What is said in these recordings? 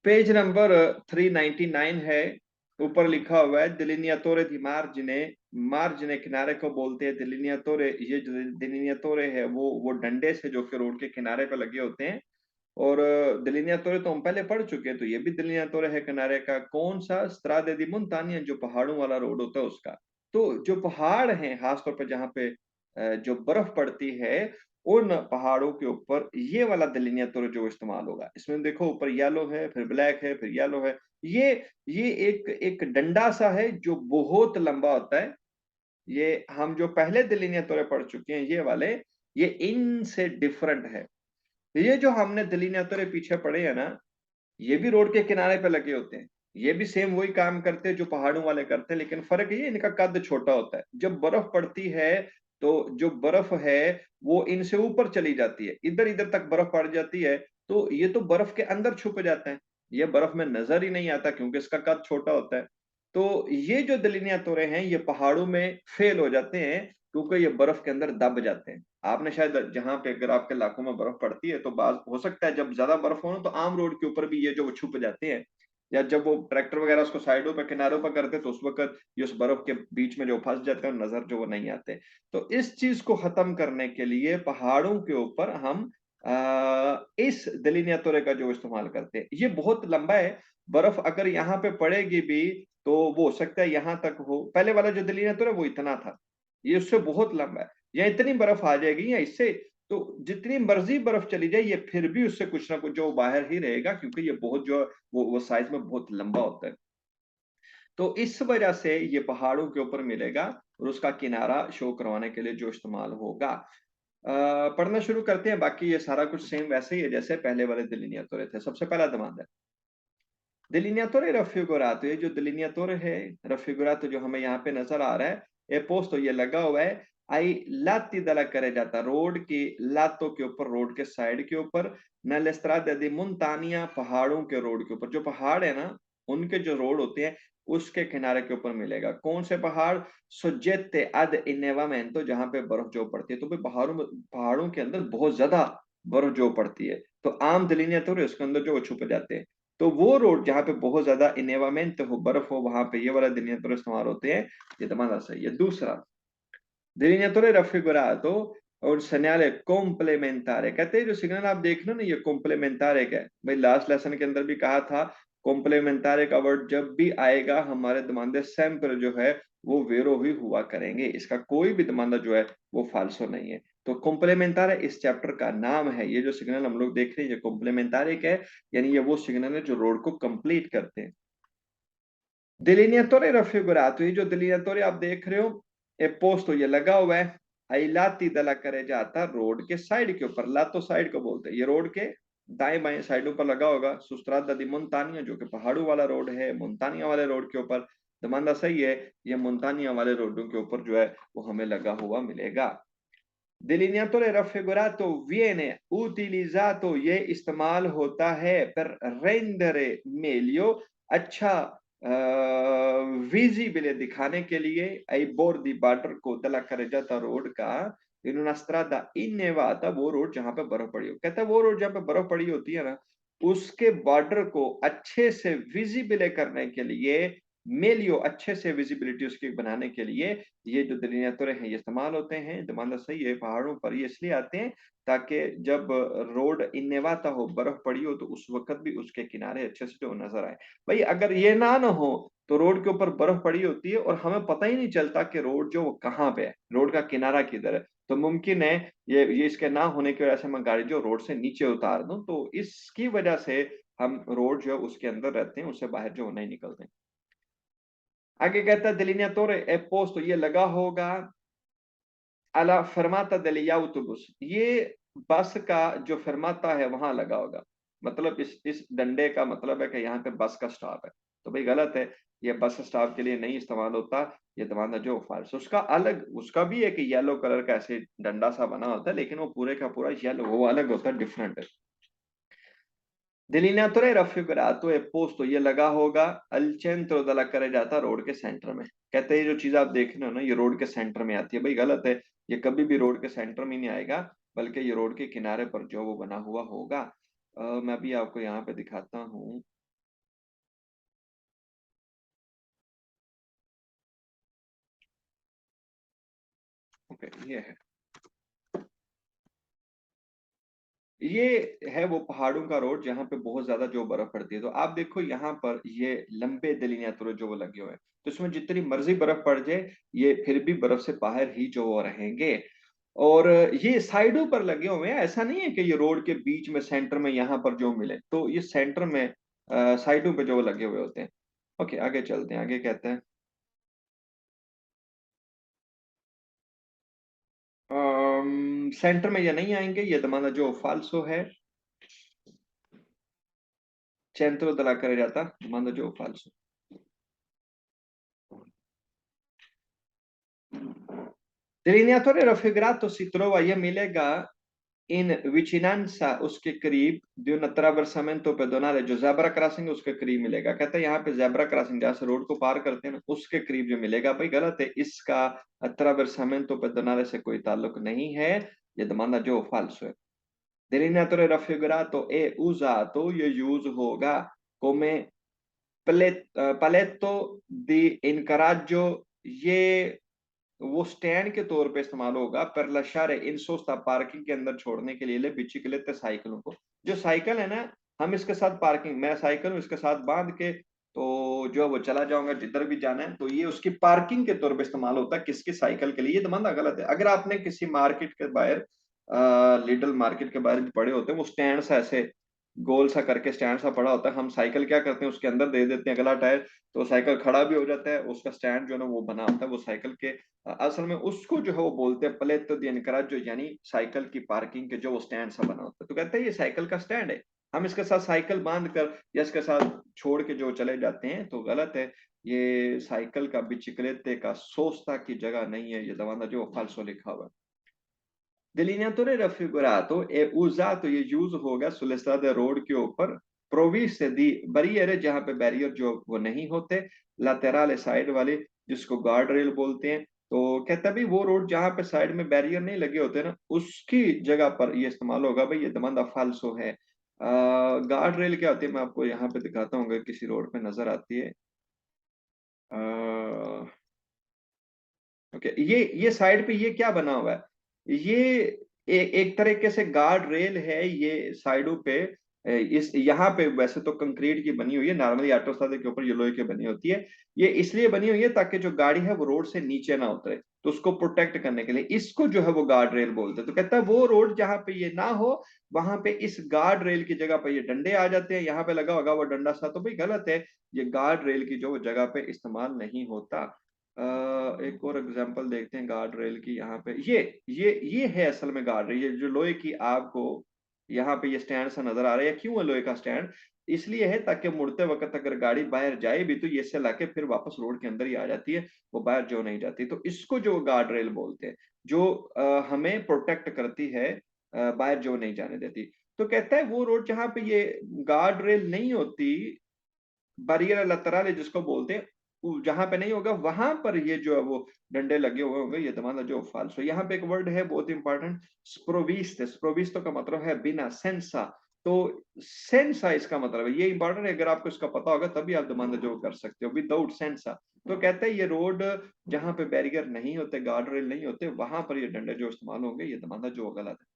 Page number 399 है। ऊपर लिखा हुआ है डिलिनियातोरे दी मार्जिने। मार्जिने किनारे को बोलते हैं। डिलिनियातोरे, ये जो डिलिनियातोरे है वो डंडे से जो कि रोड के किनारे पे लगे होते हैं। और डिलिनियातोरे तो हम पहले पढ़ चुके हैं, तो ये भी डिलिनियातोरे है किनारे का। कौन सा? स्ट्रादे दी मोंटानिया, जो पहाड़ों वाला रोड होता है उसका। तो जो पहाड़ हैं खासतौर पर जहाँ पे जो बर्फ पड़ती है, उन पहाड़ों के ऊपर ये वाला डिलिनिएटर जो इस्तेमाल होगा। इसमें देखो ऊपर येलो है, फिर ब्लैक है, फिर येलो है। ये ये एक एक डंडा सा है जो बहुत लंबा होता है। ये हम जो पहले डिलिनिएटर पढ़ चुके हैं ये वाले, ये इनसे डिफरेंट है। ये जो हमने डिलिनिएटर पीछे पढ़े हैं ना, ये भी रोड के किनारे पे लगे होते हैं। ये भी सेम वही काम करते हैं जो पहाड़ों वाले करते हैं, लेकिन फर्क ये इनका कद छोटा होता है। जब बर्फ पड़ती है तो जो बर्फ है वो इनसे ऊपर चली जाती है, इधर इधर तक बर्फ पड़ जाती है। तो ये तो बर्फ के अंदर छुप जाते हैं, ये बर्फ में नजर ही नहीं आता क्योंकि इसका कद छोटा होता है। तो ये जो दलनिया तोरे हैं ये पहाड़ों में फेल हो जाते हैं क्योंकि ये बर्फ के अंदर दब जाते हैं। आपने शायद जहां पे अगर आपके इलाकों में बर्फ पड़ती है तो बात हो सकता है जब ज्यादा बर्फ हो ना तो आम रोड के ऊपर भी ये जो छुप जाते हैं, या जब वो ट्रैक्टर वगैरह उसको साइडों पे किनारों पर करते तो उस वक्त ये उस बर्फ के बीच में जो फंस जाते हैं नजर जो वो नहीं आते। तो इस चीज को खत्म करने के लिए पहाड़ों के ऊपर हम इस दलीनिया का जो इस्तेमाल करते हैं। ये बहुत लंबा है, बर्फ अगर यहाँ पे पड़ेगी भी तो वो हो सकता है यहाँ तक हो। पहले वाला जो दलीनिया है वो इतना था, ये उससे बहुत लंबा है। या इतनी बर्फ आ जाएगी या इससे, तो जितनी मर्जी बर्फ चली जाए ये फिर भी उससे कुछ ना कुछ जो बाहर ही रहेगा क्योंकि ये बहुत जो वो साइज में बहुत लंबा होता है। तो इस वजह से ये पहाड़ों के ऊपर मिलेगा और उसका किनारा शो करवाने के लिए जो इस्तेमाल होगा। पढ़ना शुरू करते हैं। बाकी ये सारा कुछ सेम वैसे ही है जैसे पहले वाले डिलिनियातोरे थे। सबसे पहला दमांड है डिलिनियातोरे रफिगुरातो। ये जो डिलिनियातोरे है रफिगुरातो जो हमें यहाँ पे नजर आ रहा है, ये पोस्ट ये लगा हुआ है आई लाती दला करे जाता रोड की लातों के ऊपर, रोड के साइड के ऊपर। नलेस्ट्रादा दी मुंतानिया, पहाड़ों के रोड के ऊपर। जो पहाड़ है ना उनके जो रोड होते हैं उसके किनारे के ऊपर मिलेगा। कौन से पहाड़? सोजेते अद इनेवामेंटो, जहां पे बर्फ जो पड़ती है। तो भाई पहाड़ों के अंदर बहुत ज्यादा बर्फ जो पड़ती है, तो आम डिलिनियातोरे उसके अंदर जो वो छुप जाते हैं। तो वो रोड जहाँ पे बहुत ज्यादा इनेवामेंट हो, बर्फ हो, वहां पे ये वाला डिलिनियातोरे इस्तेमाल होते हैं। ये तुम्हारा सही है। दूसरा delineatore raffigurato और segnale complementare। कहते हैं जो सिग्नल आप देख रहे हो ना ये कॉम्प्लेमेंटारे का है। भाई लास्ट लेसन के अंदर भी कहा था कॉम्प्लेमेंटारे का वर्ड जब भी आएगा हमारे दमांदे sempre जो है वो वेरो ही हुआ करेंगे। इसका कोई भी दमांदा जो है वो फाल्सो नहीं है। तो कॉम्प्लेमेंटारे इस चैप्टर का नाम है। ये जो सिग्नल हम लोग देख रहे हैं ये कॉम्प्लेमेंटारे का है, यानी ये वो सिग्नल है जो रोड को कंप्लीट करते हैं। डिलिनियातोरे raffigurato, ये जो डिलिनियातोरे आप देख रहे हो ए पोस्ट ये लगा हुआ है आई लाती दला करे जाता रोड के साइड के ऊपर। लातो साइड को बोलते हैं, ये रोड के दाएं बाएं साइडों पर लगा होगा। सुस्त्रादा दी मोंतानिया जो कि पहाड़ों वाला रोड है, मोंतानिया वाले रोड के ऊपर। दमांदा सही है, ये मोंतानिया वाले रोडों के ऊपर जो है वो हमें लगा हुआ मिलेगा। डिलिनियातोरे raffigurato viene utilizzato, ये इस्तेमाल होता है per rendere meglio, अच्छा विजिबल दिखाने के लिए आई बोर दी बॉर्डर को दला करे जाता रोड का इन una strada innevata, वो रोड जहां पे बर्फ पड़ी हो। कहता है वो रोड जहां पे बर्फ पड़ी होती है ना उसके बॉर्डर को अच्छे से विजिबल करने के लिए, मेलियो अच्छे से विजिबिलिटी उसकी बनाने के लिए ये जो डिलिनिएटोरे हैं ये इस्तेमाल होते हैं। दमांदा सही है, पहाड़ों पर ये इसलिए आते हैं ताकि जब रोड इन्नेवाता हो, बर्फ पड़ी हो, तो उस वक्त भी उसके किनारे अच्छे से जो नजर आए। भाई अगर ये ना हो तो रोड के ऊपर बर्फ पड़ी होती है और हमें पता ही नहीं चलता कि रोड जो वो कहाँ पे है, रोड का किनारा किधर है। तो मुमकिन है ये इसके ना होने की वजह से मैं गाड़ी जो रोड से नीचे उतार दूं, तो इसकी वजह से हम रोड जो है उसके अंदर रहते हैं, उससे बाहर जो नहीं निकलते। आगे कहता है डिलिनियातोरे ए पोस्ट ये लगा होगा अला फर्माता डेली autobus, ये बस का जो फरमाता है वहां लगा होगा। मतलब इस डंडे का मतलब है कि यहाँ पे बस का स्टॉप है। तो भाई गलत है, ये बस स्टॉप के लिए नहीं इस्तेमाल होता। ये दमाना जो फाल्स उसका अलग, उसका भी एक येलो कलर का ऐसे डंडा सा बना होता है, लेकिन वो पूरे का पूरा येलो वो अलग होता है, डिफरेंट है। डिलिनियातोरे raffigurato e posto ये लगा होगा al centro della carreggiata, road के सेंटर में। कहते हैं ये जो चीज आप देख रहे हो ना ये रोड के सेंटर में आती है। भाई गलत है, ये कभी भी रोड के सेंटर में नहीं आएगा, बल्कि ये रोड के किनारे पर जो वो बना हुआ होगा। मैं भी आपको यहाँ पे दिखाता हूँ। ये है वो पहाड़ों का रोड जहाँ पे बहुत ज्यादा जो बर्फ पड़ती है। तो आप देखो यहाँ पर ये लंबे delineature जो वो लगे हुए हैं, तो इसमें जितनी मर्जी बर्फ पड़ जाए ये फिर भी बर्फ से बाहर ही जो वो रहेंगे। और ये साइडों पर लगे हुए हैं, ऐसा नहीं है कि ये रोड के बीच में सेंटर में यहाँ पर जो मिले, तो ये सेंटर में साइडों पे जो लगे हुए होते हैं। ओके, आगे चलते हैं। आगे कहते हैं सेंटर में ये नहीं आएंगे, ये दमाना जो फाल्सो है। centro della carreggiata, domanda già o falso? Delineatore raffigurato si trova, ये मिलेगा in vicinanza उसके करीब di un attraversamento pedonale, जो जेब्रा क्रॉसिंग उसके करीब मिलेगा। कहते हैं यहाँ पे जेब्रा क्रॉसिंग जहाँ से रोड को पार करते हैं ना, उसके करीब जो मिलेगा। भाई गलत है, इसका attraversamento pedonale से कोई ताल्लुक नहीं है, ये domanda già o falso है। Delineatore raffigurato è usato, ये यूज होगा come paletto di incoraggio, ये वो स्टैंड के तौर पे इस्तेमाल होगा पर लशारे इन सोस्ता पार्किंग के अंदर छोड़ने के लिए बिचिकलेते साइकिलों को। जो साइकिल है ना, हम इसके साथ पार्किंग, मैं साइकिल हूँ इसके साथ बांध के तो जो वो चला जाऊंगा जिधर भी जाना है, तो ये उसकी पार्किंग के तौर पे इस्तेमाल होता है किसकी साइकिल के लिए। ये दमाना गलत है। अगर आपने किसी मार्केट के बाहर लिटिल मार्केट के बाहर भी पड़े होते हैं, वो स्टैंड सा ऐसे गोल सा करके स्टैंड सा पड़ा होता है, हम साइकिल क्या करते हैं उसके अंदर दे देते हैं अगला टायर, तो साइकिल खड़ा भी हो जाता है। उसका स्टैंड जो है ना वो बना होता है वो साइकिल के, असल में उसको जो है वो बोलते हैं पलेतो दी इनकराज, यानी साइकिल की पार्किंग के जो वो स्टैंड सा बना होता है। तो कहते हैं ये साइकिल का स्टैंड है, हम इसके साथ साइकिल बांध कर या इसके साथ छोड़ के जो चले जाते हैं तो गलत है। ये साइकिल का बिचिकलेते का सोस्ता की जगह नहीं है, ये दवाना जो फाल्सो लिखा हुआ है। Delineatore raffigurato è usato, ये यूज होगा sulle strade रोड के ऊपर provviste di barriere, जहां पे बैरियर जो वो नहीं होते, laterale साइड वाले जिसको गार्ड रेल बोलते हैं। तो कहता भी वो रोड जहां पे साइड में बैरियर नहीं लगे होते ना, उसकी जगह पर ये इस्तेमाल होगा। भाई ये दमांदा फाल्सो है। गार्ड रेल क्या होती है मैं आपको यहाँ पे दिखाता हूँ, अगर किसी रोड पे नजर आती है। ओके, ये साइड पे ये क्या बना हुआ है, ये एक तरीके से गार्ड रेल है ये साइडों पे। इस यहाँ पे वैसे तो कंक्रीट की बनी हुई है, नॉर्मली ऑटोस्ट्राडा के ऊपर ये लोहे की बनी होती है। ये इसलिए बनी हुई है ताकि जो गाड़ी है वो रोड से नीचे ना उतरे, तो उसको प्रोटेक्ट करने के लिए इसको जो है वो गार्ड रेल बोलते हैं। तो कहता है वो रोड जहाँ पे ये ना हो, वहां पे इस गार्ड रेल की जगह पे ये डंडे आ जाते हैं, यहाँ पे लगा होगा वो डंडा सा, तो भाई गलत है, ये गार्ड रेल की जो जगह पे इस्तेमाल नहीं होता। एक और एग्जांपल देखते हैं गार्ड रेल की। यहाँ पे ये है असल में गार्ड रेल, ये जो लोहे की आपको यहाँ पे ये स्टैंड सा नजर आ रहा है। क्यों है लोहे का स्टैंड? इसलिए है ताकि मुड़ते वक्त अगर गाड़ी बाहर जाए भी तो ये से लाके फिर वापस रोड के अंदर ही आ जाती है, वो बाहर जो नहीं जाती। तो इसको जो गार्ड रेल बोलते हैं, जो हमें प्रोटेक्ट करती है, बाहर जो नहीं जाने देती। तो कहता है वो रोड जहाँ पे ये गार्ड रेल नहीं होती, बैरियर लतराले जिसको बोलते हैं, जहां पे नहीं होगा वहां पर ये जो है वो डंडे लगे हुए होंगे, ये दमाना जो फाल्सो। यहाँ पे एक वर्ड है बहुत इंपॉर्टेंट, स्प्रोविस्ते। स्प्रोविस्तो का मतलब है बिना, सेंसा। तो सेंसा इसका मतलब है, ये इंपॉर्टेंट है, अगर आपको इसका पता होगा तभी आप दमाना जो कर सकते हो, विदाउट सेंसा। तो कहते हैं ये रोड जहां पे बैरियर नहीं होते, गार्ड रेल नहीं होते, वहां पर ये डंडे जो इस्तेमाल होंगे, ये दमाना जो गलत है।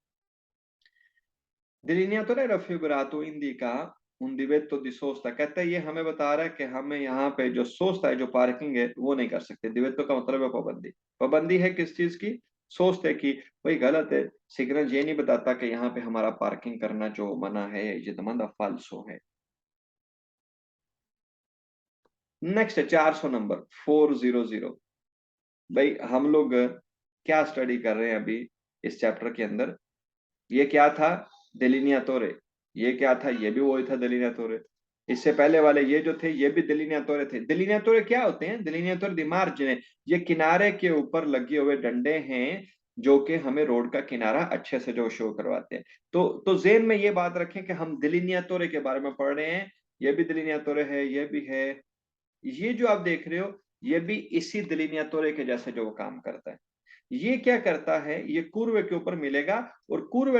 Delineatore raffigurato indica un divetto di sosta, कहता है ये हमें बता रहा है कि हमें यहाँ पे जो सोचता है, जो पार्किंग है वो नहीं कर सकते। दिवेतो का मतलब है पाबंदी। पाबंदी है किस चीज की? सोचते की। भाई गलत है, सिग्नल ये नहीं बताता कि यहाँ पे हमारा पार्किंग करना जो मना है, ये दमंदा फाल्सो है। नेक्स्ट है 400 नंबर, 400। भाई हम लोग क्या स्टडी कर रहे हैं अभी इस चैप्टर के अंदर? ये क्या था? डेलिनियातोरे। ये क्या था? ये भी वही था, डेलिनियातोरे। इससे पहले वाले ये जो थे ये भी डेलिनियातोरे थे। डेलिनियातोरे क्या होते हैं? डेलिनियातोरे दी मार्जिने, ये किनारे के ऊपर लगे हुए डंडे हैं जो कि हमें रोड का किनारा अच्छे से जो शो करवाते हैं। तो जेन में ये बात रखें कि हम डेलिनियातोरे के बारे में पढ़ रहे हैं। ये भी डेलिनियातोरे है, ये भी है। ये जो आप देख रहे हो ये भी इसी डेलिनियातोरे के जैसे जो वो काम करता है। ये क्या करता है, ये पूर्व के ऊपर मिलेगा और पूर्व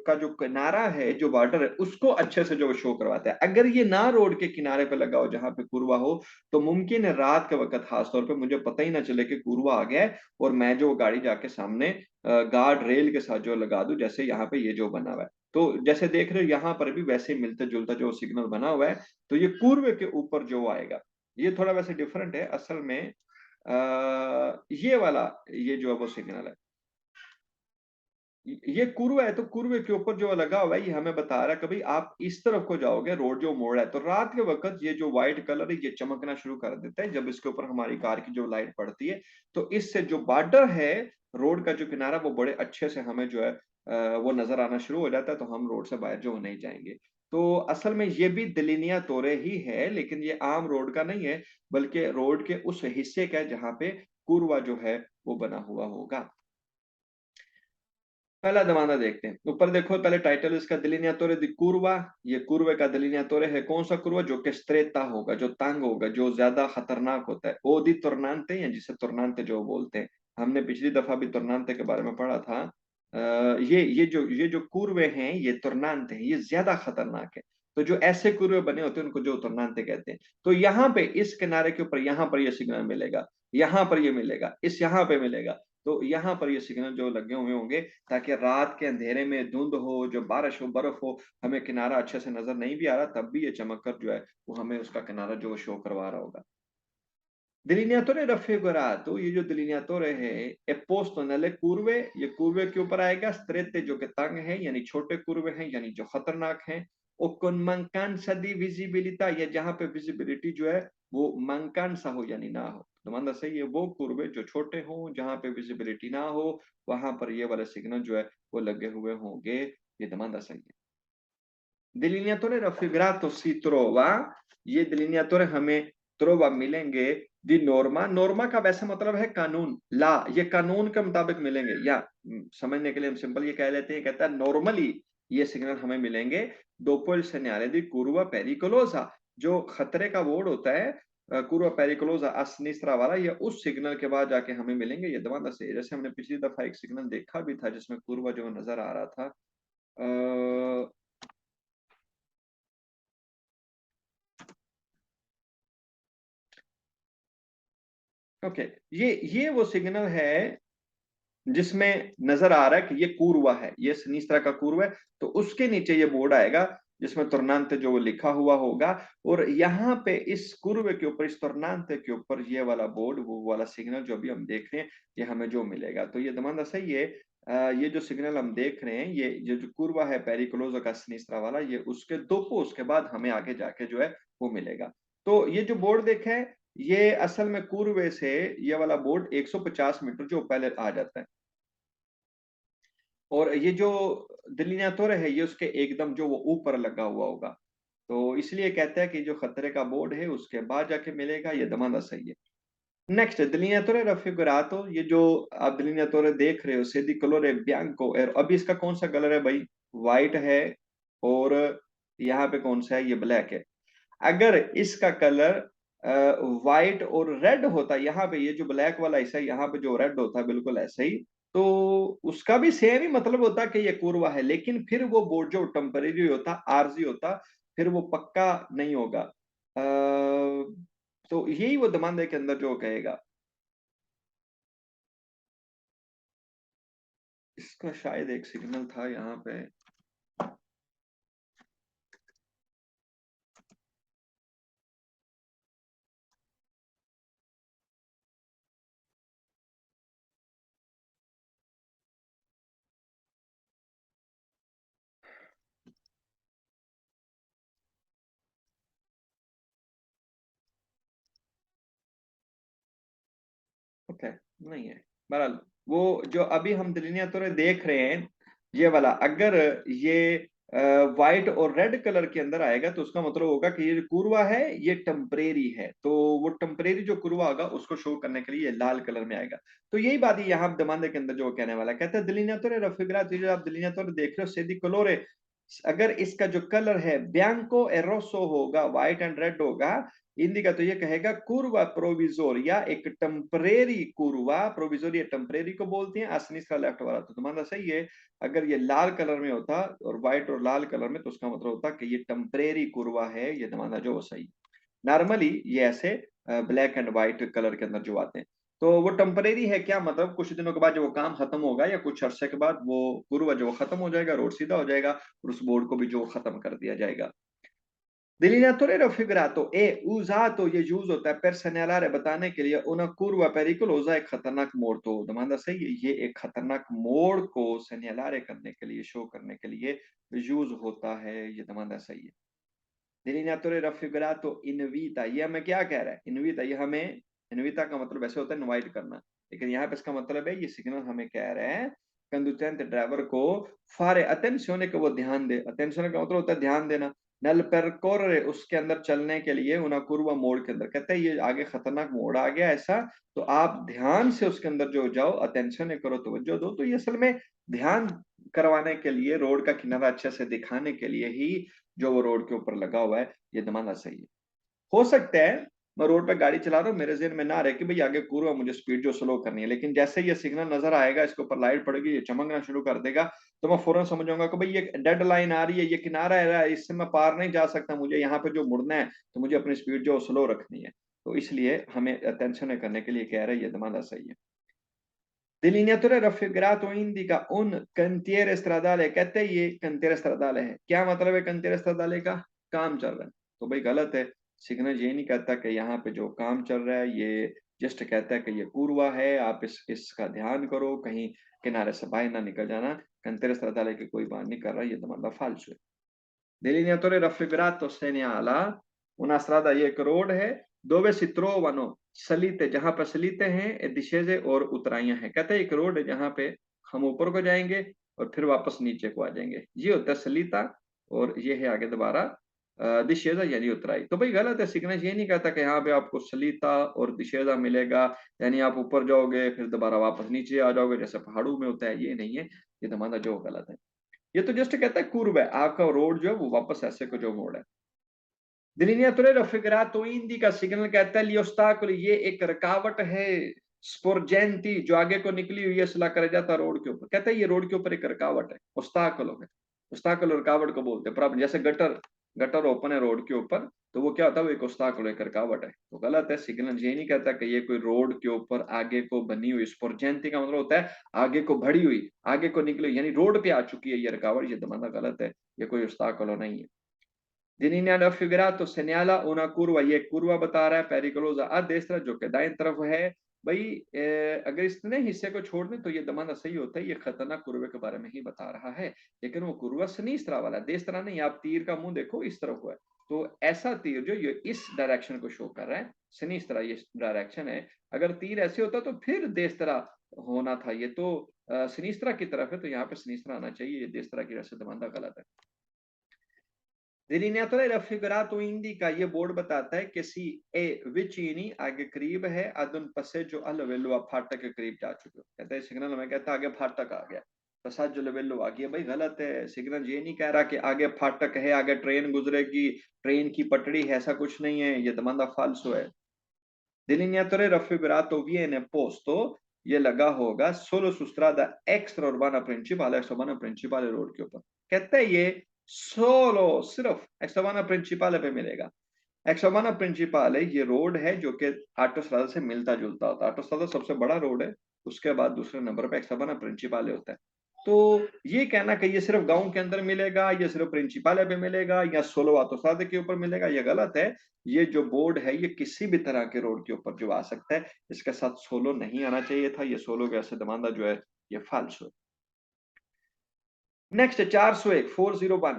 का जो किनारा है, जो बॉर्डर है, उसको अच्छे से जो शो करवाता है। अगर ये ना रोड के किनारे पे लगा हो जहां पे कुरवा हो, तो मुमकिन है रात के वक्त खासतौर पे मुझे पता ही ना चले कि कुरवा आ गया है, और मैं जो गाड़ी जाके सामने गार्ड रेल के साथ जो लगा दूं, जैसे यहाँ पे ये जो बना हुआ है। तो जैसे देख रहे हो यहाँ पर भी वैसे मिलता जुलता जो सिग्नल बना हुआ है, तो ये पूर्व के ऊपर जो आएगा, ये थोड़ा वैसे डिफरेंट है असल में। ये वाला, ये जो है वो सिग्नल है, ये कुर्व है, तो कुर्वे के ऊपर जो लगा हुआ है ये हमें बता रहा है, कभी आप इस तरफ को जाओगे, रोड जो मोड़ है, तो रात के वक्त ये जो व्हाइट कलर है ये चमकना शुरू कर देता है जब इसके ऊपर हमारी कार की जो लाइट पड़ती है। तो इससे जो बॉर्डर है, रोड का जो किनारा, वो बड़े अच्छे से हमें जो है वो नजर आना शुरू हो जाता है, तो हम रोड से बाहर जो नहीं जाएंगे। तो असल में ये भी दिलिनिया तोरे ही है, लेकिन ये आम रोड का नहीं है, बल्कि रोड के उस हिस्से का है जहाँ पे कुरवा जो है वो बना हुआ होगा। पहला जमाना देखते हैं, ऊपर देखो, पहले टाइटल इसका delineatore di curva। ये कुर्वे का delineatore है, कौन सा कुर्वा, जो कि स्ट्रेटा होगा, जो तंग होगा, जो ज्यादा खतरनाक होता है। ओ दी tornante, या जिसे tornante जो बोलते हैं, हमने पिछली दफा भी tornante के बारे में पढ़ा था। ये जो कुर्वे हैं, ये tornante हैं, ये ज्यादा खतरनाक है। तो जो ऐसे कुर्वे बने होते हैं उनको जो tornante कहते हैं। तो यहाँ पे इस किनारे के ऊपर यहाँ पर ये सिग्नल मिलेगा, यहाँ पर ये मिलेगा, इस यहाँ पे मिलेगा। तो यहाँ पर ये सिग्नल जो लगे हुए होंगे, ताकि रात के अंधेरे में, धुंध हो, जो बारिश हो, बर्फ हो, हमें किनारा अच्छे से नजर नहीं भी आ रहा, तब भी ये चमक कर जो है वो हमें उसका किनारा जो शो करवा रहा होगा। Delineatore raffigurato, ये जो delineatore है, è posto nelle curve, ये कुर्वे के ऊपर आएगा, strette जो कि तंग है, यानी छोटे कुर्वे हैं, यानी जो खतरनाक हैं, और con mancanza di visibilità, या जहां पे विजिबिलिटी जो है वो mancanza हो यानी ना हो। तो मतलब सही है, वो कुर्वे जो छोटे हों, जहां पे विजिबिलिटी ना हो, वहां पर ये वाले सिग्नल जो है वो लगे हुए होंगे। ये दमांदा सही है। Delineatore raffigurato si trova, ये delineatore हमें trova मिलेंगे दी नॉर्मा। नॉर्मा का वैसा मतलब है कानून, ला, ये कानून के मुताबिक मिलेंगे, या समझने के लिए हम सिंपल ये कह लेते हैं, कहता है नॉर्मली ये सिग्नल हमें मिलेंगे dopo il segnale di curva pericolosa, जो खतरे का बोर्ड होता है, curva pericolosa a sinistra वाला, ये उस सिग्नल के बाद जाके हमें मिलेंगे। ये दमांदा से, जैसे हमने पिछली दफा एक सिग्नल देखा भी था जिसमें curva जो नजर आ रहा था। ओके, ये वो सिग्नल है जिसमें नजर आ रहा है कि ये पूर्वा है, ये सिनिस्त्रा का पूर्व है। तो उसके नीचे ये बोर्ड आएगा जिसमें तुर्नांत जो वो लिखा हुआ होगा, और यहाँ पे इस कुर्व के ऊपर, इस तुर्नांत के ऊपर ये वाला बोर्ड, वो वाला सिग्नल जो अभी हम देख रहे हैं, ये हमें जो मिलेगा। तो ये दमांदा सही है। ये जो सिग्नल हम देख रहे हैं, ये जो कुर्वा है पेरिकुलोजा का सिनिस्त्रा वाला, ये उसके दो पोस्ट के बाद हमें आगे जाके जो है वो मिलेगा। तो ये जो बोर्ड देखा है, ये असल में कुर्वे से ये वाला बोर्ड 150 मीटर जो पहले आ जाता है, और ये जो दिलिनातोर है ये उसके एकदम जो वो ऊपर लगा हुआ होगा। तो इसलिए कहता है कि जो खतरे का बोर्ड है उसके बाद जाके मिलेगा, ये दमादा सही है। नेक्स्ट, दिलिनातोरे रफिगुरातो, ये जो आप दिलिनातोरे देख रहे हो, सेदी कलर बियांको, और अभी इसका कौन सा कलर है भाई, व्हाइट है, और यहाँ पे कौन सा है, ये ब्लैक है। अगर इसका कलर व्हाइट और रेड होता, यहाँ पे ये जो ब्लैक वाला हिस्सा है, यहाँ पे जो रेड होता है बिल्कुल ऐसे ही, तो उसका भी सेम ही मतलब होता कि ये कोरवा है, लेकिन फिर वो बोर्ड जो टेम्परेरी होता, आरजी होता, फिर वो पक्का नहीं होगा। तो यही वो दमांदे के अंदर जो कहेगा, इसका शायद एक सिग्नल था यहाँ पे। ओके, नहीं है। बहरहाल, वो जो अभी हम दिलिनिया तौर देख रहे हैं, ये वाला अगर ये व्हाइट और रेड कलर के अंदर आएगा, तो उसका मतलब होगा कि ये जो कुरवा है ये टेम्परेरी है। तो वो टेम्परेरी जो कुरवा होगा उसको शो करने के लिए ये लाल कलर में आएगा। तो यही बात है यहाँ दमांदे के अंदर जो वो कहने वाला, कहते हैं दिलिनिया तौर रफिगरा, जो आप दिलिनिया तौर देख रहे हो, सेदी कलोरे, अगर इसका जो कलर है बियांको e rosso होगा, व्हाइट एंड रेड होगा, हिंदी का तो ये कहेगा कुर्वा प्रोविजोरिया, एक टेम्परेरी कुर्वा, प्रोविजोरिया टेम्परेरी को बोलते हैं, असली का लेफ्ट वाला तो तुम्हारा सही है। अगर ये लाल कलर में होता और व्हाइट और लाल कलर में तो उसका मतलब होता कि ये टेम्परेरी कुर्वा है, ये तुम्हारा जो सही। नॉर्मली ये ऐसे ब्लैक एंड व्हाइट कलर के अंदर जो आते हैं, तो वो टेम्परेरी है क्या मतलब कुछ दिनों के बाद जो वो काम खत्म होगा या कुछ अरसे के बाद वो पूर्व जो खत्म हो जाएगा, रोड सीधा हो जाएगा और उस बोर्ड को भी जो खत्म कर दिया जाएगा। Delineatore raffigurato è usato, ये यूज होता है per segnalare बताने के लिए una curva pericolosa, एक खतरनाक मोड़। तो दमांदा सही है, ये एक खतरनाक मोड़ को segnalare करने के लिए, शो करने के लिए यूज होता है, ये दमांदा सही है। Delineatore raffigurato invita, ये हमें क्या कह रहा है? Invita, ये हमें invita का मतलब ऐसे होता है इनवाइट करना, लेकिन यहाँ पे इसका मतलब है ये सिग्नल हमें कह रहे हैं कंडुचेंट ड्राइवर को fare attenzione, को वो ध्यान दे। attenzione का मतलब होता है ध्यान देना। nel percorrere, उसके अंदर चलने के लिए, una curva, मोड़ के अंदर, कहते हैं ये आगे खतरनाक मोड़ आ गया ऐसा, तो आप ध्यान से उसके अंदर जो जाओ, attenzione करो, तवज्जो दो। तो ये असल में ध्यान करवाने के लिए, रोड का किनारा अच्छे से दिखाने के लिए ही जो वो रोड के ऊपर लगा हुआ है, ये दमाना सही है। हो सकता है मैं रोड पे गाड़ी चला रहा हूँ, मेरे ज़हन में ना रहे कि भाई आगे पूर्व है, मुझे स्पीड जो स्लो करनी है, लेकिन जैसे ये सिग्नल नजर आएगा, इसके ऊपर लाइट पड़ेगी, ये चमकना शुरू कर देगा, तो मैं फौरन समझ जाऊंगा कि भाई ये डेड लाइन आ रही है, ये किनारा है, इससे मैं पार नहीं जा सकता, मुझे यहाँ पे जो मुड़ना है, तो मुझे अपनी स्पीड जो स्लो रखनी है। तो इसलिए हमें अटेंशन करने के लिए कह रहे हैं, ये दमाना सही है। Delineatore raffigurato indica un cantiere stradale, कहते हैं ये cantiere stradale है। क्या मतलब है cantiere stradale का? काम चल रहा है। तो भाई गलत है, सिग्नल ये नहीं कहता कि यहाँ पे जो काम चल रहा है, ये जस्ट कहता है कि ये पूर्वा है, आप इसका ध्यान करो, कहीं किनारे से बाहर ना निकल जाना। cantiere stradale की कोई बात नहीं कर रहा, ये तो मतलब फाल्सो है। Delineatore raffigurato segnala una strada, ये एक रोड है, dove si trovano सलीते, जहां पर सलीते हैं, दिशेजे और उतराइयां हैं। कहते हैं एक रोड है जहां पे हम ऊपर को जाएंगे और फिर वापस नीचे को आ जाएंगे, ये होता है सलीता, और ये है आगे दोबारा दिशेजा यानी उतराई। तो भाई गलत है, सिग्नल ये नहीं कहता कि यहाँ पे आपको सलीता और दिशेजा मिलेगा, यानी आप ऊपर जाओगे फिर दोबारा वापस नीचे आ जाओगे जैसे पहाड़ों में होता है, ये नहीं है, ये दमाना जो गलत है। ये तो जस्ट कहता है कुर्व है, आपका रोड जो है वो वापस ऐसे को जो मोड़ है। डिलीनियतोरे raffigurato indica, सिग्नल कहता है gli ostacoli, ये एक रुकावट है, sporgenti, जो आगे को निकली हुई है सुला कर जाता रोड के ऊपर, कहता है ये रोड के ऊपर एक रुकावट है, ostacolo है। ostacolo रुकावट को बोलते हैं, प्रॉब्लम, जैसे गटर, गटर ओपन है रोड के ऊपर, तो वो क्या होता है, वो एक ostacolo, एक रुकावट है। तो गलत है, सिग्नल ये नहीं कहता कि ये कोई रोड के ऊपर आगे को बनी हुई, sporgenti का मतलब होता है आगे को बढ़ी हुई, आगे को निकली हुई, यानी रोड पे आ चुकी है ये रुकावट, ये दमाना गलत है, ये कोई ostacolo नहीं है। Delineando raffigurato segnala una curva, ये curva बता रहा है पेरिकुलोजा a destra, जो कि दाएं तरफ है। भाई अगर इतने हिस्से को छोड़ दें तो ये दमाना सही होता है, ये खतरनाक कुर्वे के बारे में ही बता रहा है, लेकिन वो कुर्वा सिनिस्त्रा वाला, देस्त्रा नहीं। आप तीर का मुंह देखो इस तरफ हुआ है, तो ऐसा तीर जो ये इस डायरेक्शन को शो कर रहा है, सिनिस्त्रा ये डायरेक्शन है। अगर तीर ऐसे होता तो फिर देस्त्रा होना था, ये तो सिनिस्त्रा की तरफ है, तो यहाँ पे सिनिस्त्रा आना चाहिए, ये देस्त्रा की वजह से दमाना गलत है। Delineatore raffigurato indica, ये बोर्ड बताता है कि सी ए vicini, आगे करीब है, ad un passaggio a livello, आप फाटक के करीब जा चुके हो। कहते हैं सिग्नल हमें कहता है आगे फाटक आ गया, passaggio livello आ गया। भाई गलत है, सिग्नल ये नहीं कह रहा कि आगे फाटक है, आगे ट्रेन गुजरेगी, ट्रेन की पटड़ी है, ऐसा कुछ नहीं है, ये दमांदा फाल्सो है। Delineatore raffigurato viene posto, ये लगा होगा solo su strada extraurbana principale, extraurbana principale road के ऊपर। कहते हैं ये solo, सिर्फ extraurbana principale पे मिलेगा। एक्सोबाना प्रिंसिपाल है, ये रोड है जो कि ऑटोस्ट्रादा से मिलता जुलता होता है। ऑटोस्ट्रादा सबसे बड़ा रोड है, उसके बाद दूसरे नंबर पे एक्सोबाना प्रिंसिपाले होता है। तो ये कहना कि ये सिर्फ गांव के अंदर मिलेगा, ये सिर्फ प्रिंसिपाले पे मिलेगा या सोलो ऑटोस्ट्रादा के ऊपर मिलेगा, ये गलत है। ये जो बोर्ड है ये किसी भी तरह के रोड के ऊपर जो आ सकता है, इसके साथ सोलो नहीं आना चाहिए था, ये सोलो के ऐसे दमांदा जो है ये फाल्सो है। नेक्स्ट 401 401,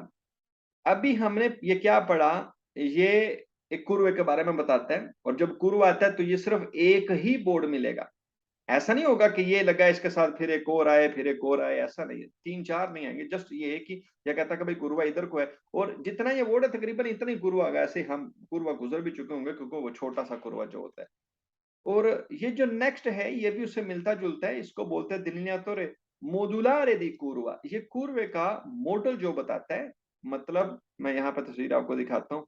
अभी हमने ये क्या पढ़ा, ये एक कुर्वे के बारे में बताता है, और जब कुर्वा आता है तो ये सिर्फ एक ही बोर्ड मिलेगा। ऐसा नहीं होगा कि ये लगा इसके साथ फिर एक और आए, फिर एक और आए, ऐसा नहीं है, तीन चार नहीं आएंगे, जस्ट ये है कि ये कहता है कि भाई कुर्वा इधर को है, और जितना ये बोर्ड है तकरीबन इतना ही कुर्वा होगा। ऐसे हम कुर्वा गुजर भी चुके होंगे, क्योंकि वो छोटा सा कुर्वा जो होता है। और ये जो नेक्स्ट है ये भी उससे मिलता जुलता है, इसको बोलते हैं दिलिनियातोरे मोडुलारे दी कुर्वा, ये कुर्वे का मॉडल जो बताता है, मतलब मैं यहाँ पे तस्वीर आपको दिखाता हूँ।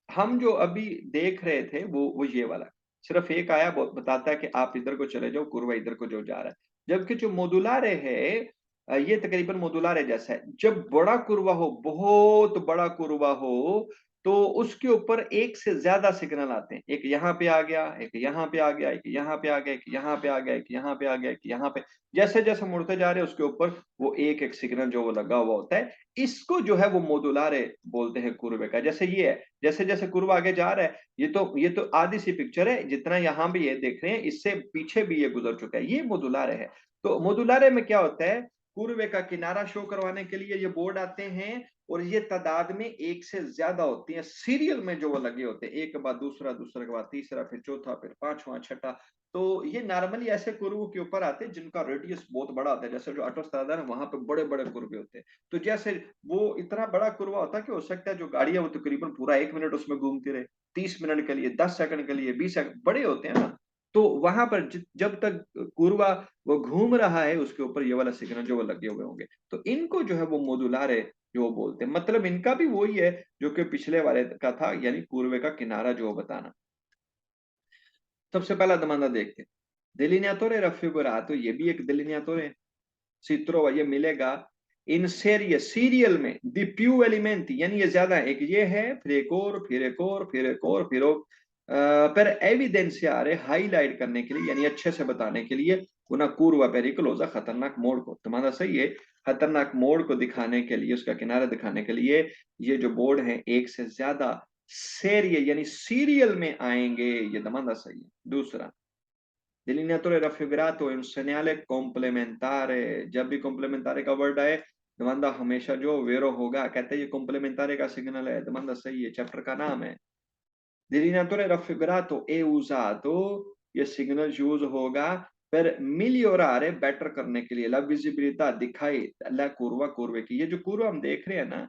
हम जो अभी देख रहे थे वो ये वाला, सिर्फ एक आया बताता है कि आप इधर को चले जाओ, कुर्वा इधर को जो जा रहा है। जबकि जो मोदुलारे है, ये तकरीबन मोदुलारे जैसा है। जब बड़ा कुर्वा हो, बहुत बड़ा कुर्वा हो, तो उसके ऊपर एक से ज्यादा सिग्नल आते हैं। एक यहाँ पे आ गया, एक यहाँ पे आ गया, एक यहाँ पे आ गया, एक यहाँ पे आ गया, एक यहाँ पे आ गया, एक यहाँ पे। जैसे जैसे मुड़ते जा रहे हैं उसके ऊपर वो एक एक सिग्नल जो वो लगा हुआ होता है। इसको जो है वो मोदुलारे बोलते हैं कुर्वे का। जैसे ये है, जैसे जैसे कुर्वा आगे जा रहा है, ये तो आधी सी पिक्चर है, जितना यहाँ भी ये देख रहे हैं इससे पीछे भी ये गुजर चुका है, ये मोदुलारे है। तो मोदुलारे में क्या होता है, कुर्वे का किनारा शो करवाने के लिए ये बोर्ड आते हैं, और ये तादाद में एक से ज्यादा होती है, सीरियल में जो वो लगे होते हैं, एक के बाद दूसरा, दूसरे के बाद तीसरा, फिर चौथा, फिर पांचवा, छठा। तो ये नॉर्मली ऐसे कुर्वों के ऊपर आते हैं जिनका रेडियस बहुत बड़ा होता है, जैसे जो ऑटोस्ट्राडा है वहां पे बड़े बड़े कुर्वे होते हैं। तो जैसे वो इतना बड़ा कुर्वा होता है कि हो सकता है जो गाड़ी है वो तकरीबन पूरा 1 मिनट उसमें घूमती रहे, 30 मिनट के लिए, 10 सेकंड के लिए, 20 सेकंड, बड़े होते हैं ना। तो वहां पर जब तक कुर्वा वो घूम रहा है उसके ऊपर ये वाला सिग्नल जो वो लगे हुए होंगे। तो इनको जो है वो मोदुलारे जो वो बोलते हैं। मतलब इनका भी वही है जो कि पिछले वाले का था, यानी कुर्वे का किनारा जो बताना। सबसे पहला दमाना देखते हैं, डिलिनियातोरे raffigurato, ये भी एक डिलिनियातोरे है। si trova, ये मिलेगा इन सीरियल में दी प्यू एलिमेंटी, यानी ये ज्यादा है। एक ये है, फिर एक और, फिर एक और, फिर एक और, फिर पर एविडेंशियारे, हाईलाइट करने के लिए, यानी अच्छे से बताने के लिए, una curva pericolosa, खतरनाक मोड़ को, तुम्हारा सही है, खतरनाक मोड़ को दिखाने के लिए, उसका किनारा दिखाने के लिए ये जो बोर्ड है एक से ज्यादा सेरिये यानी सीरियल में आएंगे, ये दमांदा सही है। दूसरा, delineatore raffigurato è un segnale complementare, जब भी complementare का वर्ड आए दमांदा हमेशा जो वेरो होगा, कहते हैं ये complementare का सिग्नल है, दमांदा सही है, चैप्टर का नाम है। delineatore raffigurato è usato, ये सिग्नल यूज होगा per migliorare, बेटर करने के लिए, la visibilità, दिखाई, la curva, कुर्वे की। ये जो कुर्वा हम देख रहे हैं ना,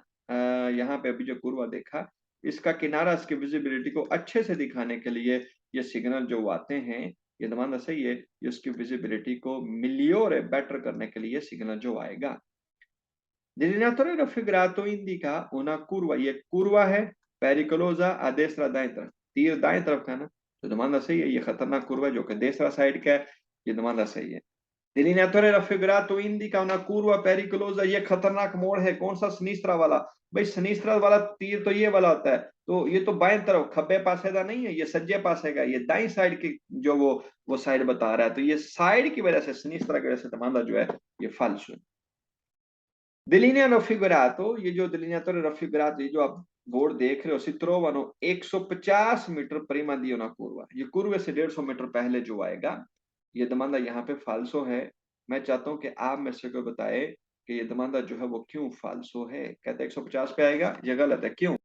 यहाँ पे अभी जो कुर्वा देखा, इसका किनारा इसकी विजिबिलिटी को अच्छे से दिखाने के लिए ये सिग्नल जो आते हैं, ये दमाना सही है, ये उसकी विजिबिलिटी को मिलियोरे, बेटर करने के लिए सिग्नल जो आएगा। Delineatore raffigurato indica una curva, ये curva है, pericolosa a destra दाएं तरफ, तीर दाएं तरफ का ना, तो दमाना सही है, ये खतरनाक कुर्वा जो कि देसरा साइड का है, ये दमाना सही है। Delineatore raffigurato indica una curva pericolosa, ये खतरनाक मोड़ है, कौन सा, सिनिस्त्रा वाला। भाई सिनिस्त्रा वाला तीर तो ये वाला होता है, तो ये तो बाएं तरफ खब्बे पासेदा नहीं है, ये सज्जे पासेगा, ये दाई साइड की जो वो साइड बता रहा है, तो ये साइड की वजह से, सिनिस्त्रा की वजह से दमाना जो है ये फाल्सो है। डिलिनिया रफिगुरातो, ये जो डिलिनियातोरे रफिगुरातो, ये जो आप बोर्ड देख रहे हो, si trovano 150 मीटर prima di una curva, ये कुर्वे से 150 मीटर पहले जो आएगा, ये दमांदा यहाँ पे फाल्सो है। मैं चाहता हूं कि आप में से कोई बताए कि ये दमांदा जो है वो क्यों फाल्सो है। कहते हैं 150 पे आएगा, ये गलत है, क्यों?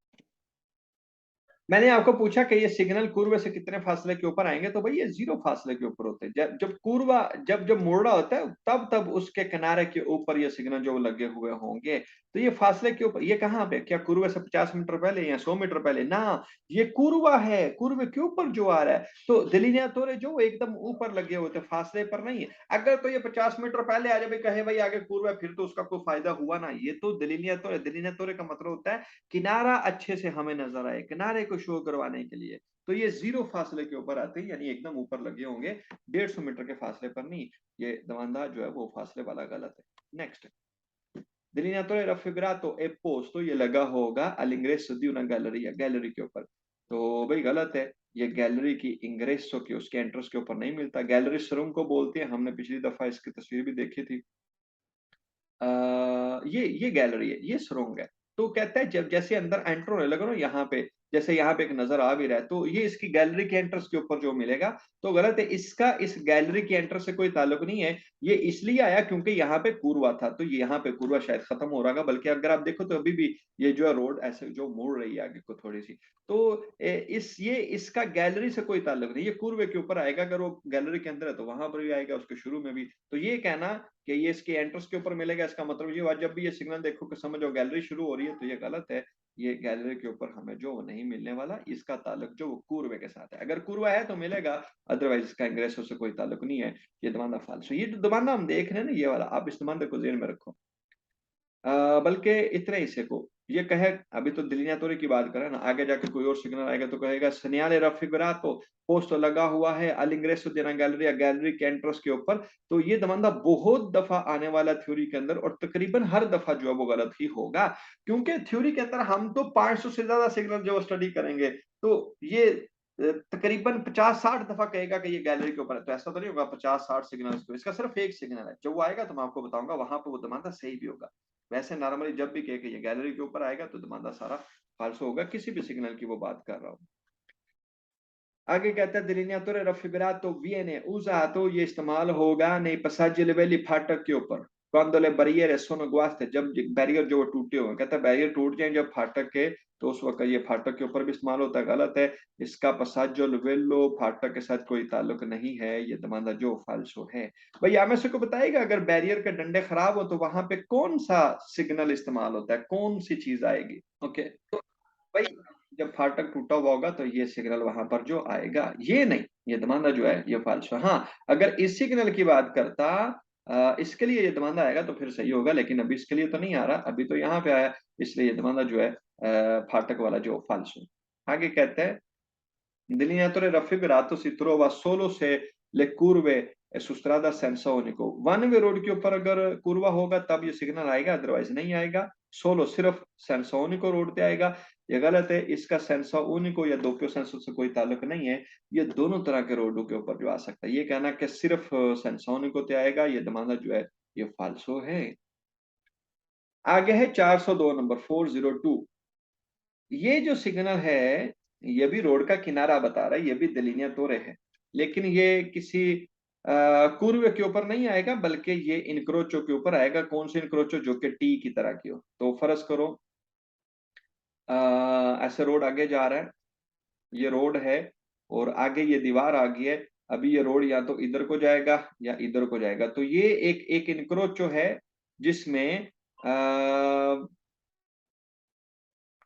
मैंने आपको पूछा कि ये सिग्नल कुर्वे से कितने फासले के ऊपर आएंगे, तो भाई ये जीरो फासले के ऊपर होते हैं। जब कुर्वा जब जब मुड़ रहा होता है तब तब उसके किनारे के ऊपर ये सिग्नल जो लगे हुए होंगे। तो ये फासले के ऊपर, ये कहाँ पे, क्या कुर्वे से 50 मीटर पहले या 100 मीटर पहले ना, ये कुर्वा है, कुर्वे के ऊपर जो आ रहा है। तो डिलिनियातोरे जो एकदम ऊपर लगे होते हैं, फासले पर नहीं है। अगर तो ये 50 मीटर पहले आ जाए, कहे भाई आगे कुर्वा है, फिर तो उसका कोई फायदा हुआ ना। ये तो डिलिनियातोरे का मतलब होता है किनारा अच्छे से हमें नजर आए, किनारे को शो करवाने के लिए। तो ये जीरो फासले के ऊपर आते हैं, यानी एकदम ऊपर लगे होंगे, 150 मीटर के फासले पर नहीं। ये दवानदार जो है वो फासले वाला गलत है। नेक्स्ट, delineatore raffigurato è posto, ये लगा होगा all'ingresso di una galleria, gallery के ऊपर। तो भाई गलत है, ये गैलरी की इंग्रेसो की, उसके एंट्रेंस के ऊपर नहीं मिलता। गैलरी शोरूम को बोलते हैं, हमने पिछली दफा इसकी तस्वीर भी देखी थी। ये गैलरी है, ये सुरंग है। तो कहता है जब जैसे अंदर एंटर होने लगे ना, यहाँ पे जैसे यहाँ पे एक नजर आ भी रहा है, तो ये इसकी गैलरी के एंट्रेंस के ऊपर जो मिलेगा, तो गलत है, इसका इस गैलरी के एंट्रेंस से कोई ताल्लुक नहीं है। ये इसलिए आया क्योंकि यहाँ पे कुरवा था, तो यहाँ पे कुरवा शायद खत्म हो रहा है, बल्कि अगर आप देखो तो अभी भी ये जो है रोड ऐसे जो मुड़ रही है आगे को थोड़ी सी। तो ये इसका गैलरी से कोई ताल्लुक नहीं, ये कुरवे के ऊपर आएगा। अगर वो गैलरी के अंदर है तो वहां पर भी आएगा, उसके शुरू में भी। तो ये कहना कि ये इसके एंट्रेंस के ऊपर मिलेगा, इसका मतलब ये हुआ जब भी ये सिग्नल देखो कि समझो गैलरी शुरू हो रही है, तो ये गलत है। ये गैलरी के ऊपर हमें जो नहीं मिलने वाला, इसका ताल्लुक जो वो कुर्वे के साथ है। अगर कुर्वा है तो मिलेगा, अदरवाइज इसका इंग्रेसो से कोई ताल्लुक नहीं है। ये दमाना फाल्सो, ये जो दमाना हम देख रहे हैं ना, ये वाला आप इस दमाने को जेन में रखो। बल्कि इतने हिस्से को ये कहे, अभी तो दिलिनियातोरे की बात करें ना, आगे जाके कोई और सिग्नल आएगा तो कहेगा segnale raffigurato, पोस्टर लगा हुआ है all'ingresso di una galleria, gallery के एंट्रेंस के ऊपर। तो ये दमांदा बहुत दफा आने वाला थ्योरी के अंदर, और तकरीबन हर दफा जो है वो गलत ही होगा, क्योंकि थ्योरी के अंदर हम तो 500 से ज्यादा सिग्नल जो स्टडी करेंगे, तो ये तकरीबन 50-60 दफा कहेगा कि ये गैलरी के ऊपर है। तो ऐसा तो नहीं होगा 50-60 सिग्नल, तो इसका सिर्फ एक सिग्नल है। जब वो आएगा तो मैं आपको बताऊंगा, वहां पे वो दमांदा सही भी होगा। वैसे नॉर्मली जब भी कहे कि ये गैलरी के ऊपर आएगा तो दमांदा सारा फाल्सो होगा, किसी भी सिग्नल की वो बात कर रहा हूँ। आगे कहता है delineatore raffigurato viene usato, ये इस्तेमाल होगा nei passaggi a livelli फाटक के ऊपर, quando le barriere sono guaste, जब बैरियर जो टूटे हुए, कहता है बैरियर टूट जाए जब फाटक के, तो उस वक्त ये फाटक के ऊपर भी इस्तेमाल होता है, गलत है। इसका passaggio livello फाटक के साथ कोई ताल्लुक नहीं है, ये दमांदा जो फाल्सो है। भाई आप में से को बताइएगा, अगर बैरियर के डंडे खराब हो तो वहां पे कौन सा सिग्नल इस्तेमाल होता है, कौन सी चीज आएगी? ओके, तो भाई जब फाटक टूटा हुआ होगा तो ये सिग्नल वहां पर जो आएगा, ये नहीं, ये दमांदा जो है ये फाल्सो। हाँ, अगर इस सिग्नल की बात करता, इसके लिए ये दमांदा आएगा तो फिर सही होगा, लेकिन अभी इसके लिए तो नहीं आ रहा, अभी तो यहाँ पे आया, इसलिए ये दमांदा जो है फाटक वाला जो फाल्सो। आगे कहते हैं delineatore raffigurato si trova solo se le curve e su strada senza unico, one way road के ऊपर अगर कुर्वा होगा तब ये सिग्नल आएगा, अदरवाइज नहीं आएगा। सोलो सिर्फ सेंसा उनिको रोड पे आएगा, ये गलत है। इसका सेंसा उनिको या दोप्यो सेंसो से कोई ताल्लुक नहीं है, ये दोनों तरह के रोडों के ऊपर जो आ सकता है। ये कहना कि सिर्फ सेंसा उनिको ते आएगा, ये दमाना जो है ये फाल्सो है। आगे है 402 नंबर 402, ये जो सिग्नल है ये भी रोड का किनारा बता रहा है, ये भी दलीनिया तोरे है, लेकिन ये किसी कुर्व के ऊपर नहीं आएगा, बल्कि ये इनक्रोचो के ऊपर आएगा। कौन से इनक्रोचो? जो कि टी की तरह की हो। तो फर्ज करो ऐसे रोड आगे जा रहा है, ये रोड है और आगे ये दीवार आ गई है। अभी ये रोड या तो इधर को जाएगा या इधर को जाएगा, तो ये एक एक इनक्रोचो है जिसमें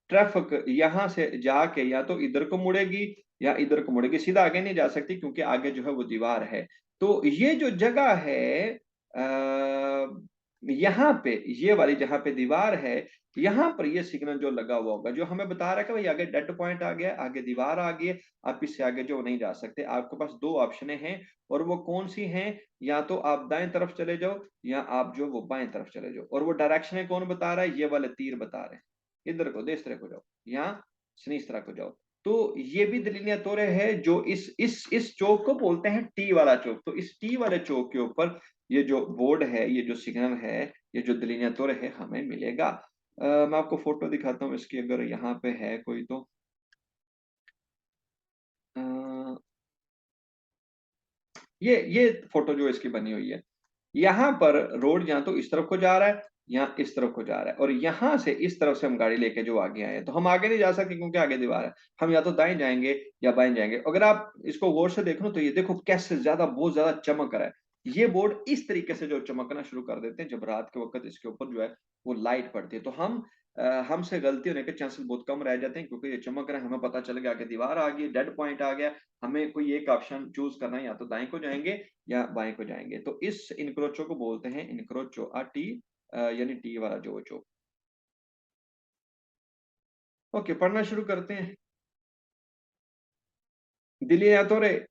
ट्रैफिक यहां से जाके या तो इधर को मुड़ेगी या इधर को मुड़ेगी, सीधा आगे नहीं जा सकती क्योंकि आगे जो है वो दीवार है। तो ये जो जगह है यहाँ पे, ये वाली जहां पे दीवार है, यहाँ पर ये सिग्नल जो लगा हुआ होगा, जो हमें बता रहा है कि भाई आगे डेड पॉइंट आ गया, आगे दीवार आ गई है, आप इससे आगे जो नहीं जा सकते। आपके पास दो ऑप्शन हैं, और वो कौन सी हैं? या तो आप दाएं तरफ चले जाओ या आप जो वो बाएं तरफ चले जाओ। और वो डायरेक्शन कौन बता रहा है? ये वाले तीर बता रहे हैं, इधर को देश तरह को जाओ या सिनीस्त्रा को जाओ। तो ये भी दलीलिया तोरे है, जो इस चौक को बोलते हैं टी वाला चौक। तो इस टी वाले चौक के ऊपर ये जो बोर्ड है, ये जो सिग्नल है, ये जो दलीलिया तोरे है हमें मिलेगा। मैं आपको फोटो दिखाता हूँ इसकी, अगर यहाँ पे है कोई तो। अ, ये फोटो जो इसकी बनी हुई है, यहाँ पर रोड या तो इस तरफ को जा रहा है या इस तरफ को जा रहा है, और यहाँ से इस तरफ से हम गाड़ी लेके जो आगे आए हैं, तो हम आगे नहीं जा सकते क्योंकि आगे दीवार है। हम या तो दाएं जाएंगे या बाएं जाएंगे। अगर आप इसको गौर से देखो तो ये देखो कैसे ज्यादा, बहुत ज्यादा चमक रहा है। ये बोर्ड इस तरीके से जो चमकना शुरू कर देते हैं जब रात के वक्त इसके ऊपर जो है वो लाइट पड़ती है, तो हमसे गलती होने के चांसेस बहुत कम रह जाते हैं, क्योंकि ये चमक रहा है, हमें पता चल गया कि दीवार आ गई, डेड पॉइंट आ गया। हमें कोई एक ऑप्शन चूज करना है, या तो दाएं को जाएंगे या बाएं को जाएंगे। तो इस इनक्रोचो को बोलते हैं इनक्रोचो आ टी, यानी टी वाला जो। ओके, पढ़ना शुरू करते हैं। डिलीनियातोरे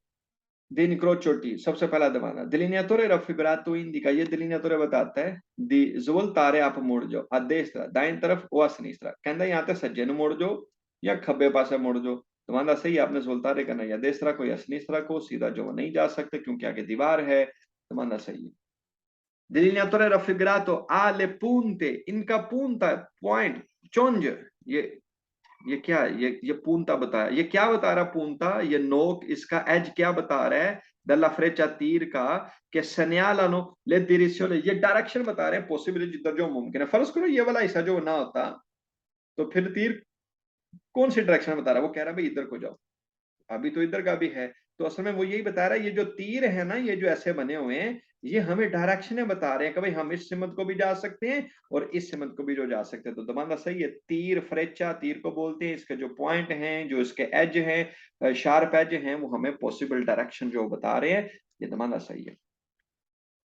दी इनक्रोचो टी, सबसे पहला दबाना डिलीनियातोरे raffigurato indica, ये डिलीनियातोरे बताता है दी svoltare, आप मुड़ जाओ a destra, दाएं तरफ, o a sinistra, कहता है यहाँ पे सज्जे ਨੂੰ मुड़ जाओ या खब्बे पासे मुड़ जाओ। तुम्हारा सही, आपने svoltare करना या destra को या sinistra को, सीधा जो नहीं जा सकते क्योंकि आगे दीवार है। तुम्हारा सही है। delineatore raffigurato ha le punte, इनका punta पॉइंट चोंज, ये क्या है? ये पूंता बताया, ये क्या बता रहा पूंता? ये नोक, इसका एज क्या बता रहा है? दल्ला फ्रेचा तीर का, कि सन्यालानो ले direzione, ये डायरेक्शन बता रहे हैं पॉसिबली जिधर जो मुमकिन है। फर्ज करो ये वाला हिस्सा जो ना होता, तो फिर तीर कौन सी डायरेक्शन बता रहा है? वो कह रहा है भाई इधर को जाओ, अभी तो इधर का भी है। तो असल में वो यही बता रहा है, ये जो तीर है ना, ये जो ऐसे बने हुए हैं, ये हमें डायरेक्शन बता रहे हैं कि भाई हम इस सिमत को भी जा सकते हैं और इस सिमत को भी जो जा सकते हैं। तो दमाना सही है। तीर फ्रेचा, तीर को बोलते हैं, इसके जो पॉइंट हैं, जो इसके एज हैं, शार्प एज हैं, वो हमें पॉसिबल डायरेक्शन जो बता रहे हैं। ये दमाना सही है।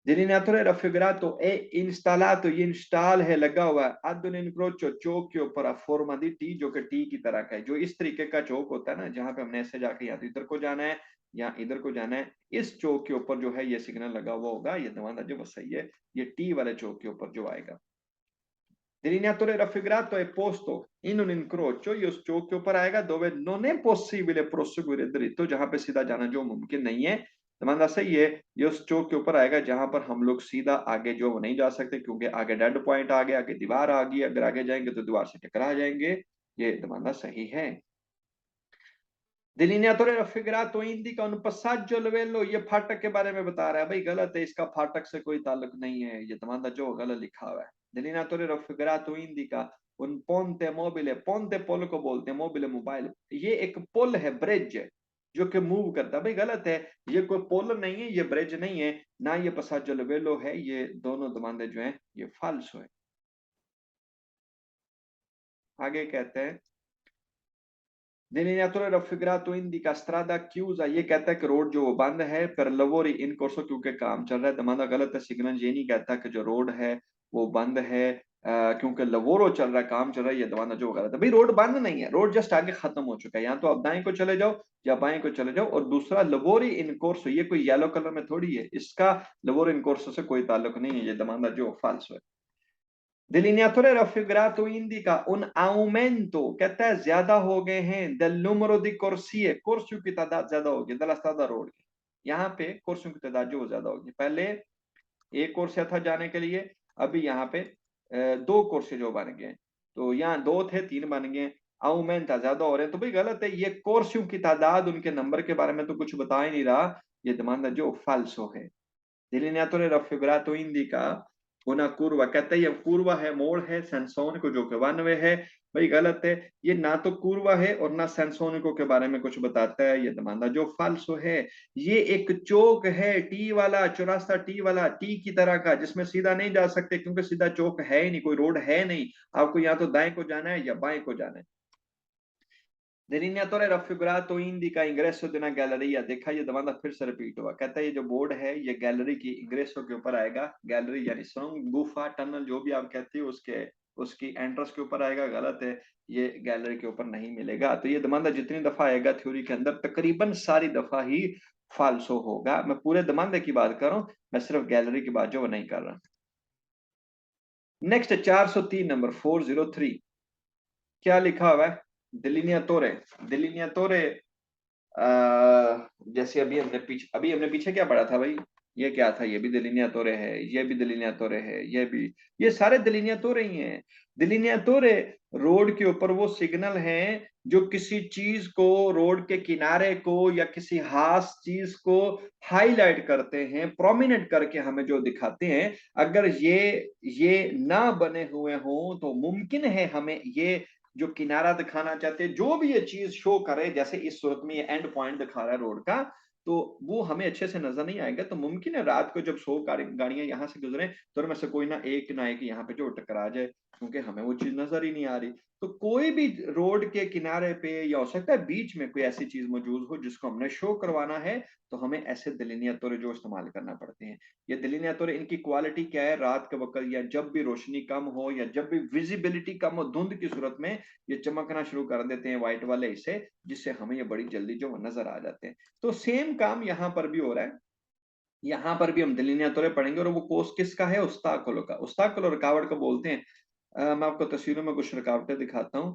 Delineatore raffigurato è installato, ये इंस्टॉल है, लगा हुआ है। ad un incrocio चौक के ऊपर a forma di T, जो कि टी की तरह का है। जो इस तरीके का चौक होता है ना, जहां पे हमने ऐसे जाके या तो इधर को जाना है या इधर को जाना है, इस चौक के ऊपर जो है ये सिग्नल लगा हुआ होगा। ये दवाना जो वो सही है, ये टी वाले चौक के ऊपर जो आएगा। Delineatore raffigurato è posto in un incrocio, ये उस चौक के ऊपर आएगा dove non è possibile proseguire dritto, जहां पे सीधा जाना जो मुमकिन नहीं है। तमन्ना सही है, ये उस चौक के ऊपर आएगा जहां पर हम लोग सीधा आगे जो नहीं जा सकते, क्योंकि आगे डेड पॉइंट आ गया, आगे दीवार आ गई, अगर आगे जाएंगे तो दीवार से टकरा जाएंगे। ये तमन्ना सही है। Delineatore raffigurato indica un passaggio a livello, ये फाटक के बारे में बता रहा है। भाई गलत है, इसका फाटक से कोई ताल्लुक नहीं है, ये तमाम जो गलत लिखा हुआ है। Delineatore raffigurato indica un ponte mobile, ponte पोल को बोलते हैं, मोबिले मोबाइल। ये एक पुल है, ब्रिज जो कि मूव करता है। भाई गलत है, ये कोई पुल नहीं है, ये ब्रिज नहीं है, ना ये passaggio a livello है। ये दोनों दमांदे जो हैं ये फाल्सो है। आगे कहते हैं Delineatore raffigurato indica strada chiusa, ये कहता है कि रोड जो वो बंद है, per lavori in corso, क्योंकि काम चल रहा है। दमादा गलत है, सिग्नल ये नहीं कहता कि जो रोड है वो बंद है क्योंकि लवोरो चल रहा है, काम चल रहा है। ये दमादा जो गलत है। भाई रोड बंद नहीं है, रोड जस्ट आगे खत्म हो चुका है। या तो आप दाएं को चले जाओ या बाएं को चले जाओ। और दूसरा लवोरी इन कोर्सो, ये कोई येलो कलर में थोड़ी है, इसका लवोरी इन कोर्सो से कोई ताल्लुक नहीं है। ये दमादा जो फाल्सो है। Delineatore raffigurato indica un aumento, कहता है ज्यादा हो गए हैं, del numero di corsie, कुर्सियों की तादाद ज्यादा होगी, della strada रोड की। यहाँ पे कुर्सियों की तादाद जो ज्यादा होगी। पहले एक कुर्सिया था जाने के लिए, अभी यहाँ पे दो कुर्सी जो बन गए। तो यहाँ दो थे, तीन बन गए। aumenta ज्यादा हो रहे हैं, तो भाई गलत है। ये कुर्सियों की तादाद, उनके नंबर के बारे में तो कुछ बता ही नहीं रहा। ये demanda जो falso है। Delineatore raffigurato indica una curva, कहता है ये curva है, मोड़ है, सेंसोनिको जो कि वन वे है। भाई गलत है, ये ना तो curva है और ना सेंसोनिको के बारे में कुछ बताता है। ये दमांदा जो फाल्सो है। ये एक चौक है, टी वाला, चौरास्ता टी वाला, टी की तरह का, जिसमें सीधा नहीं जा सकते, क्योंकि सीधा चौक है ही नहीं, कोई रोड है नहीं। आपको या तो दाएं को जाना है या बाएं को जाना है। Delineatore raffigurato indica ingresso di una galleria, देखा ये दबाना फिर से रिपीट हुआ। कहता है ये जो बोर्ड है ये गैलरी की इंग्रेसो के ऊपर आएगा। गैलरी यानी सुरंग, गुफा, टनल, जो भी आप कहते हो, उसके उसकी एंट्रेंस के ऊपर आएगा। गलत है, ये गैलरी के ऊपर नहीं मिलेगा। तो ये दमांदा जितनी दफा आएगा थ्योरी के अंदर, तकरीबन सारी दफा ही फाल्सो होगा। मैं पूरे दमांदे की बात कर रहा हूं, मैं सिर्फ गैलरी की बात जो वो नहीं कर रहा। नेक्स्ट 403 नंबर 403, क्या लिखा हुआ है? डिलिनियातोरे। डिलिनियातोरे जैसे अभी हमने पीछे क्या पढ़ा था भाई? ये क्या था? ये भी दलीनिया तोरे है, ये भी दलीनिया तोरे है, ये भी, ये सारे दलीनिया तोरे ही हैं। दलीनिया तोरे रोड के ऊपर वो सिग्नल हैं जो किसी चीज को, रोड के किनारे को या किसी खास चीज को हाईलाइट करते हैं, प्रोमिनेंट करके हमें जो दिखाते हैं। अगर ये ना बने हुए हों तो मुमकिन है हमें ये जो किनारा दिखाना चाहते हैं, जो भी ये चीज शो करे, जैसे इस सूरत में ये एंड पॉइंट दिखा रहा है रोड का, तो वो हमें अच्छे से नजर नहीं आएगा। तो मुमकिन है रात को जब 100 गाड़ियां यहाँ से गुजरे तो उनमें से कोई ना एक यहाँ पे जो टकरा जाए, क्योंकि हमें वो चीज नजर ही नहीं आ रही। तो कोई भी रोड के किनारे पे, या हो सकता है बीच में कोई ऐसी चीज मौजूद हो जिसको हमने शो करवाना है, तो हमें ऐसे दलीनिया तौर जो इस्तेमाल करना पड़ते हैं। ये दलीनिया तौर, इनकी क्वालिटी क्या है? रात के वक्त या जब भी रोशनी कम हो या जब भी विजिबिलिटी कम हो, धुंध की सूरत में ये चमकना शुरू कर देते हैं व्हाइट वाले हिस्से, जिससे हमें ये बड़ी जल्दी जो नजर आ जाते हैं। तो सेम काम यहाँ पर भी हो रहा है। यहाँ पर भी हम दलीनिया तौर पढ़ेंगे, और वो कोर्स किसका है? उस्ताकुलो का। उस्ताकुलो रुकावट को बोलते हैं। मैं आपको तस्वीरों में कुछ रुकावटें दिखाता हूँ।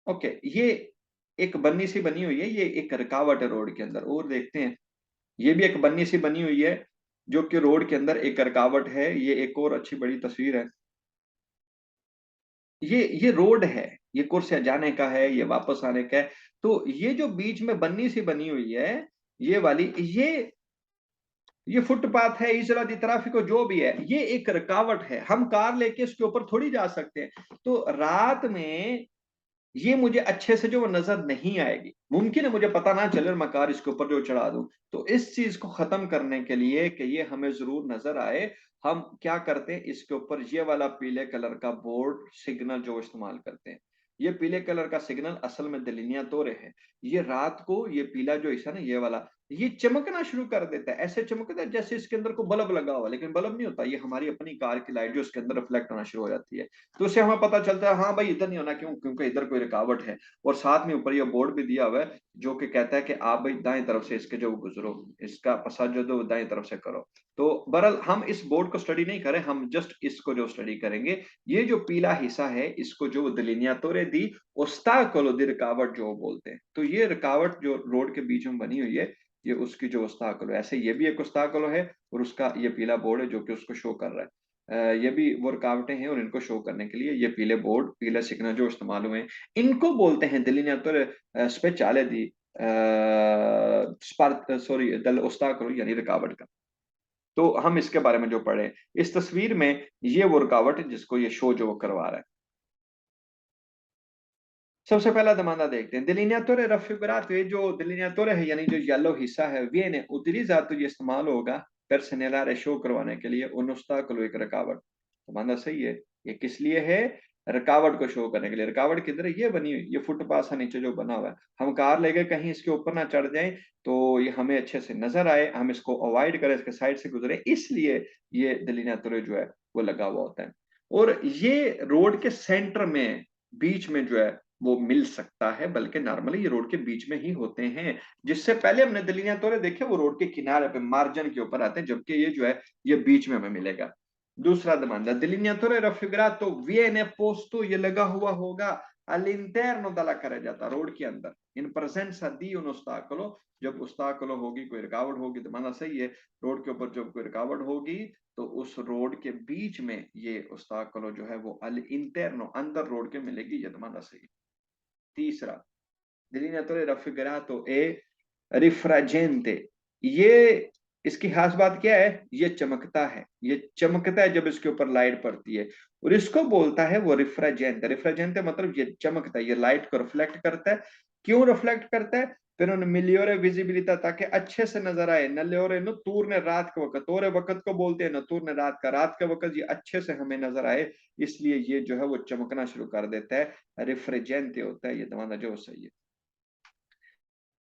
ओके, ये एक बन्नी सी बनी हुई है, ये एक रुकावट है रोड के अंदर। और देखते हैं, ये भी एक बन्नी सी बनी हुई है जो कि रोड के अंदर एक रुकावट है। ये एक और अच्छी बड़ी तस्वीर है। ये रोड है, ये कोर्स जाने का है, ये वापस आने का है। तो ये जो बीच में बन्नी सी बनी हुई है, ये वाली, ये फुटपाथ है, इस दी ट्रैफिक जो भी है, ये एक रुकावट है। हम कार लेके इसके ऊपर थोड़ी जा सकते हैं। तो रात में ये मुझे अच्छे से जो वो नजर नहीं आएगी। मुमकिन है मुझे पता ना चले और मैं कार इसके ऊपर जो चढ़ा दूं। तो इस चीज को खत्म करने के लिए कि ये हमें जरूर नजर आए, हम क्या करते हैं, इसके ऊपर ये वाला पीले कलर का बोर्ड सिग्नल जो इस्तेमाल करते हैं। ये पीले कलर का सिग्नल असल में दलीनिया तोरे है। ये रात को ये पीला जो हिस्सा ना, ये वाला, ये चमकना शुरू कर देता है, ऐसे चमकता है जैसे इसके अंदर कोई बल्ब लगा हुआ है, लेकिन बल्ब नहीं होता, ये हमारी अपनी कार की लाइट जो इसके अंदर रिफ्लेक्ट होना शुरू हो जाती है। तो उससे हमें पता चलता है हाँ भाई इधर नहीं होना, क्यों? क्योंकि इधर कोई रुकावट है। और साथ में ऊपर ये बोर्ड भी दिया हुआ है जो कि कहता है कि आप भाई दाएं तरफ से इसके जो गुजरो, इसका पसार जो दो दाएं तरफ से करो। तो बहरहाल हम इस बोर्ड को स्टडी नहीं करें, हम जस्ट इसको जो स्टडी करेंगे, ये जो पीला हिस्सा है इसको जो delineatore di ostacolo di रुकावट जो बोलते हैं। तो ये रुकावट जो रोड के बीच में बनी हुई है, ये उसकी जो ओस्ताकलो है। ऐसे ये भी एक ओस्ताकलो है और उसका ये पीला बोर्ड है जो कि उसको शो कर रहा है। ये भी वो रुकावटें हैं और इनको शो करने के लिए ये पीले बोर्ड, पीले सिग्नल जो इस्तेमाल हुए हैं, इनको बोलते हैं delineatore speciale di सॉरी दल ओस्ताकलो यानी रुकावट का। तो हम इसके बारे में जो पढ़े, इस तस्वीर में ये वो रुकावट है जिसको ये शो जो वो करवा रहा है। सबसे पहला दमाना देखते हैं, delineatore raffigurato, ये जो delineatore है यानी जो येलो हिस्सा है, viene utilizzato, ये इस्तेमाल होगा per segnalare, शो करवाने के लिए un ostacolo, एक रुकावट। दमाना सही है। ये किस लिए है? रुकावट को शो करने के लिए। रुकावट किधर है? ये बनी हुई, ये फुटपाथ है नीचे जो बना हुआ है। हम कार लेके कहीं इसके ऊपर ना चढ़ जाएं तो ये हमें अच्छे से नजर आए, हम इसको अवॉइड करें, इसके साइड से गुजरे, इसलिए ये delineatore जो है वो लगा हुआ होता है। और ये रोड के सेंटर में, बीच में जो है वो मिल सकता है, बल्कि नॉर्मली ये रोड के बीच में ही होते हैं। जिससे पहले हमने delineatore देखे वो रोड के किनारे पे मार्जिन के ऊपर आते हैं, जबकि ये जो है ये बीच में हमें मिलेगा। दूसरा दमांदा, delineatore raffigurato viene posto, ये लगा हुआ होगा all'interno della carreggiata, रोड के अंदर, इन presenza di un ostacolo, जब ostacolo होगी, कोई रुकावट होगी, दमाना सही है। रोड के ऊपर जब कोई रुकावट होगी तो उस रोड के बीच में ये ostacolo जो है वो all'interno, अंदर रोड के मिलेगी, ये दमाना सही है। तीसरा, delineatore raffigurato e रिफ्राजेंटे, ये इसकी खास बात क्या है? ये चमकता है, ये चमकता है जब इसके ऊपर लाइट पड़ती है, और इसको बोलता है वो रिफ्राजेंट। रिफ्राजेंट मतलब ये चमकता है, ये लाइट को रिफ्लेक्ट करता है। क्यों रिफ्लेक्ट करता है? फिर उन्हें मिलियोरे विजिबिलिटा, ताकि अच्छे से नजर आए। नलियोरे नतूर ने रात के वक्त, तोरे वक्त को बोलते हैं, नतूर ने रात का, रात के वक्त ये अच्छे से हमें नजर आए, इसलिए ये जो है वो चमकना शुरू कर देता है, रिफ्रेजेंट होता है। ये दवाना जो सही है।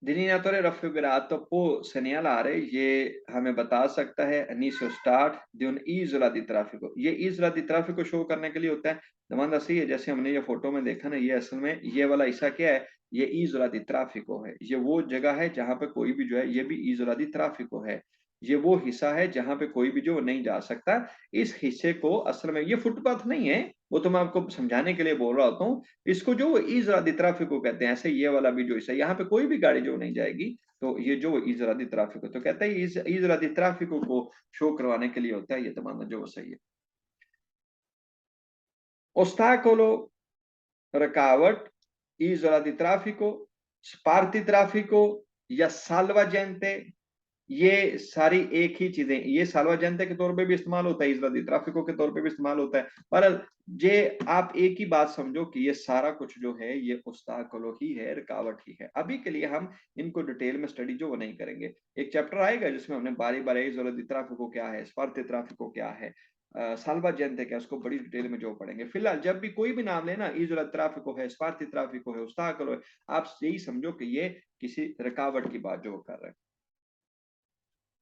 Delineatore raffigurato può segnalare, ये हमें बता सकता है inizio start di un'isola di traffico, ये इजला दी ट्रैफिक शो करने के लिए होता है। दमांदा सही है, जैसे हमने ये फोटो में देखा ना, ये असल में ये वाला हिस्सा क्या है? ये इजला दी ट्रैफिको है, ये वो जगह है जहां पे कोई भी जो है, ये भी इजला दी ट्रैफिको है, ये वो हिस्सा है जहां पे कोई भी जो नहीं जा सकता। इस हिस्से को असल में, ये फुटपाथ नहीं है, वो तो मैं आपको समझाने के लिए बोल रहा होता हूँ। इसको जो इजरा दी ट्रैफिको कहते हैं, ऐसे ये वाला भी जो हिस्सा, यहाँ पे कोई भी गाड़ी जो नहीं जाएगी, तो ये जो इजरा दी ट्रैफिको, तो कहता है इस इजरा दी ट्रैफिको को शो करवाने के लिए होता है। ये तमाम जो सही है। ओस्ताकोलो, रुकावट, इजरा दी ट्रैफिको, स्पार्ति ट्रैफिको या साल्वाजेंटे, ये सारी एक ही चीजें, ये साल्वाजेंटे के तौर पे भी इस्तेमाल होता है, इजरा दी ट्रैफिको के तौर पे भी इस्तेमाल होता है। पर ये आप एक ही बात समझो कि ये सारा कुछ जो है ये ओस्ताकोलो ही है, रुकावट ही है। अभी के लिए हम इनको डिटेल में स्टडी जो वो नहीं करेंगे। एक चैप्टर आएगा जिसमें हमने बारी बारी इजरा दी ट्रैफिको क्या है, स्पार्ति ट्रैफिको क्या है, साल्वाजेंटे क्या, उसको बड़ी डिटेल में जो पढ़ेंगे। फिलहाल जब भी कोई भी नाम लेना, इजरा ट्रैफिको है, स्पार्ति ट्रैफिको है, ओस्ताकोलो है, आप यही समझो कि ये किसी रुकावट की बात जो वो कर रहे हैं।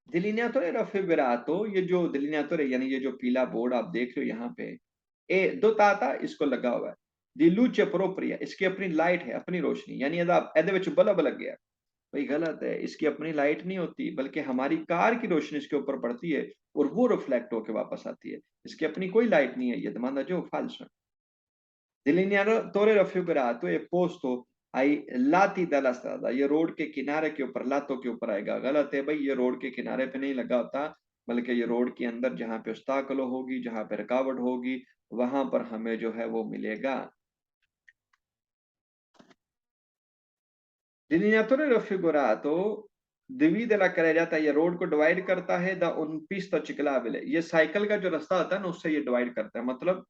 delineatore raffigurato, ये जो delineatore यानी ये जो पीला बोर्ड आप देख रहे हो यहाँ पे, ए दो ताता इसको लगा हुआ है। दी luce propria, इसकी अपनी लाइट है, अपनी रोशनी, यानी ਇਹਦੇ ਵਿੱਚ बल्ब लग गया। भाई गलत है, इसकी अपनी लाइट नहीं होती, बल्कि हमारी कार की रोशनी इसके ऊपर पड़ती है और वो रिफ्लेक्ट होकर वापस आती है। इसकी अपनी कोई लाइट नहीं है, ये दमांदा जो फाल्सो। Delineatore raffigurato è posto ai lati della strada, ये रोड के किनारे के ऊपर, लातों के ऊपर आएगा। गलत है भाई, ये रोड के किनारे पे नहीं लगा होता, बल्कि ये रोड के अंदर जहां पे ओस्ताकलो होगी, जहां पे रुकावट होगी, वहां पर हमें जो है वो मिलेगा। Delineatore raffigurato divide la carreggiata, ये रोड को डिवाइड करता है, द उन पिस्ता ciclabile, ये साइकिल का जो रास्ता होता है ना उससे ये डिवाइड करता है। मतलब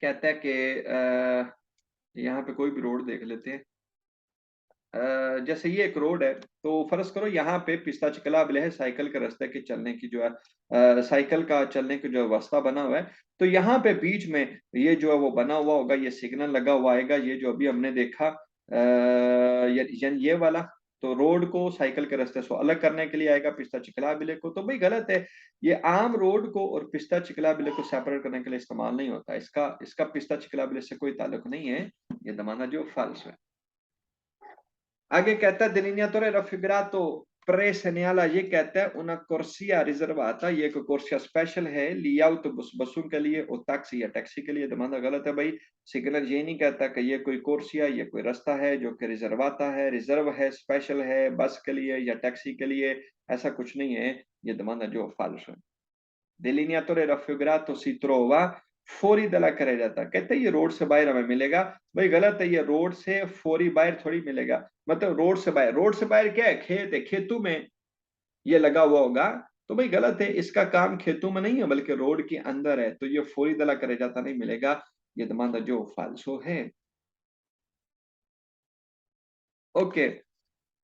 कहता है कि यहाँ पे कोई भी रोड देख लेते हैं, जैसे ये एक रोड है, तो फर्ज करो यहाँ पे पिस्ता चिकलाबिले है, साइकिल के रास्ते के चलने की जो है, साइकिल का चलने की जो रास्ता बना हुआ है, तो यहाँ पे बीच में ये जो है वो बना हुआ होगा, ये सिग्नल लगा हुआ आएगा, ये जो अभी हमने देखा ये वाला, तो रोड को साइकिल के रास्ते से अलग करने के लिए आएगा पिस्ता चिक्लाबिले को, तो भाई गलत है। ये आम रोड को और पिस्ता चिक्लाबिले को सेपरेट करने के लिए इस्तेमाल नहीं होता, इसका इसका पिस्ता चिक्लाबिले से कोई ताल्लुक नहीं है। ये domanda जो falso है। आगे कहता है delineatore raffigurato pre-segnala, ये कहता है una corsia riservata, ये एक कोर्सिया स्पेशल है लेआउट बसों के लिए और टैक्सी या टैक्सी के लिए। दमाना गलत है भाई। सिग्नल ये नहीं कहता कि ये कोई कोर्सिया, ये कोई रास्ता है जो कि रिजर्वाता है, रिजर्व है, स्पेशल है बस के लिए या टैक्सी के लिए, ऐसा कुछ नहीं है। ये दमाना जो फाल्स है। delineatore raffigurato si trova fuori dalla carreggiata, कहते हैं ये रोड से बाहर हमें मिलेगा। भाई गलत है, ये रोड से फौरी बाहर थोड़ी मिलेगा। मतलब रोड से बाहर क्या है, खेत है, खेतों में ये लगा हुआ होगा। तो भाई गलत है, इसका काम खेतों में नहीं है बल्कि रोड के अंदर है, तो ये फौरी दला करे जाता नहीं मिलेगा। ये दमांदा जो फाल्सो है। ओके।